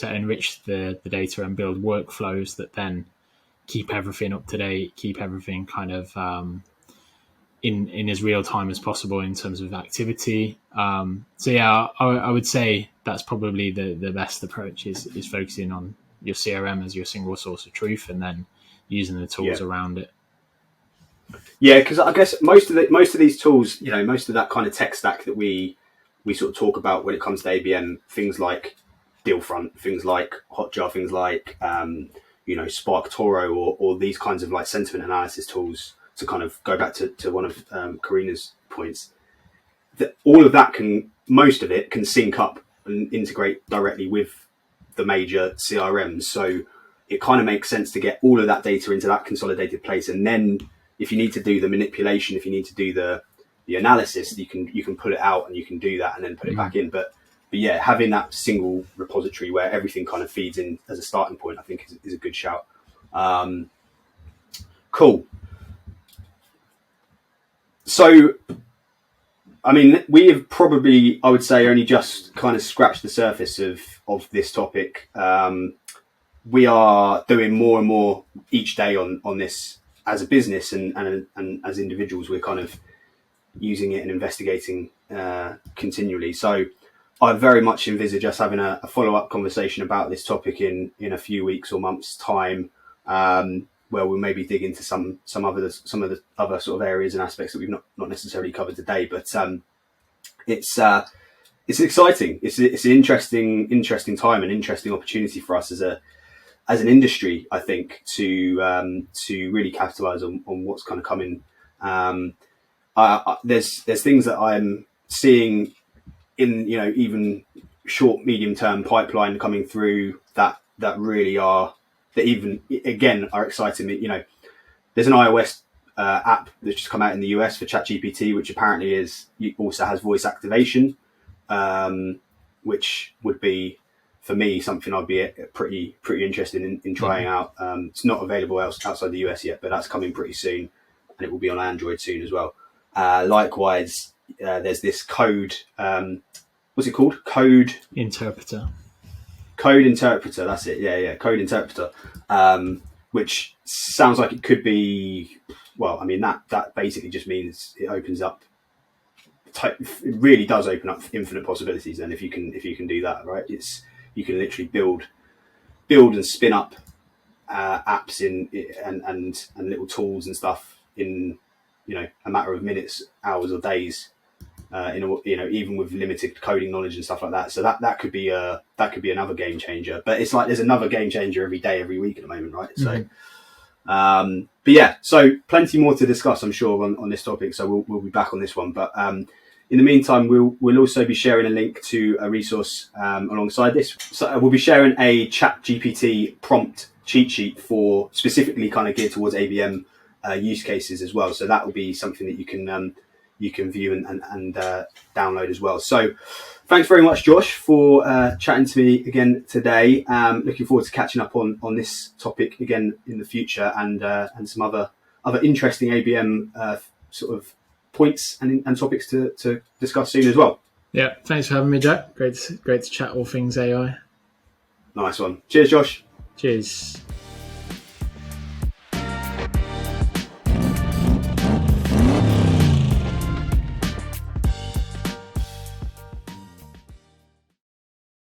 enrich the data and build workflows that then keep everything up to date, keep everything kind of in as real time as possible in terms of activity. So yeah, I would say that's probably the best approach is focusing on your CRM as your single source of truth, and then using the tools around it. Yeah, because I guess most of these tools, most of that kind of tech stack that we sort of talk about when it comes to ABM, things like Dealfront, things like Hotjar, things like Spark Toro, or these kinds of like sentiment analysis tools. To kind of go back to one of Karina's points, that most of it can sync up and integrate directly with the major CRMs. So it kind of makes sense to get all of that data into that consolidated place, and then if you need to do the manipulation, if you need to do the analysis, you can pull it out and you can do that and then put it back in. But yeah, having that single repository where everything kind of feeds in as a starting point, I think is a good shout. Cool. So, I mean, we have probably, I would say, only just kind of scratched the surface of this topic. We are doing more and more each day on this as a business, and as individuals, we're kind of using it and investigating continually. So I very much envisage us having a follow-up conversation about this topic in a few weeks or months' time, where we'll maybe dig into some of the other sort of areas and aspects that we've not necessarily covered today. But it's exciting. It's an interesting time, an interesting opportunity for us as an industry, I think, to really capitalize on what's kind of coming. There's things that I'm seeing in even short, medium term pipeline coming through that really are. That even again are exciting me. There's an iOS app that's just come out in the US for ChatGPT, which apparently also has voice activation, which would be for me something I'd be pretty interested in trying out. It's not available outside the US yet, but that's coming pretty soon, and it will be on Android soon as well. Likewise, there's this code. What's it called? Code Interpreter. That's it. Yeah. Code Interpreter, which sounds like it could be. Well, I mean that basically just means it opens up. It really does open up infinite possibilities. And if you can do that, right, you can literally build and spin up apps and little tools and stuff in a matter of minutes, hours, or days. Even with limited coding knowledge and stuff like that. So that could be another game changer. But it's like there's another game changer every day, every week at the moment, right? So, but yeah, so plenty more to discuss, I'm sure, on this topic. So we'll be back on this one. But in the meantime, we'll also be sharing a link to a resource alongside this. So we'll be sharing a ChatGPT prompt cheat sheet for specifically kind of geared towards ABM use cases as well. So that will be something that you can view and download as well. So thanks very much, Josh, for chatting to me again today. Looking forward to catching up on this topic again in the future, and some other interesting ABM sort of points and topics to discuss soon as well. Yeah, thanks for having me, Jack. Great to chat all things AI. Nice one. Cheers, Josh. Cheers.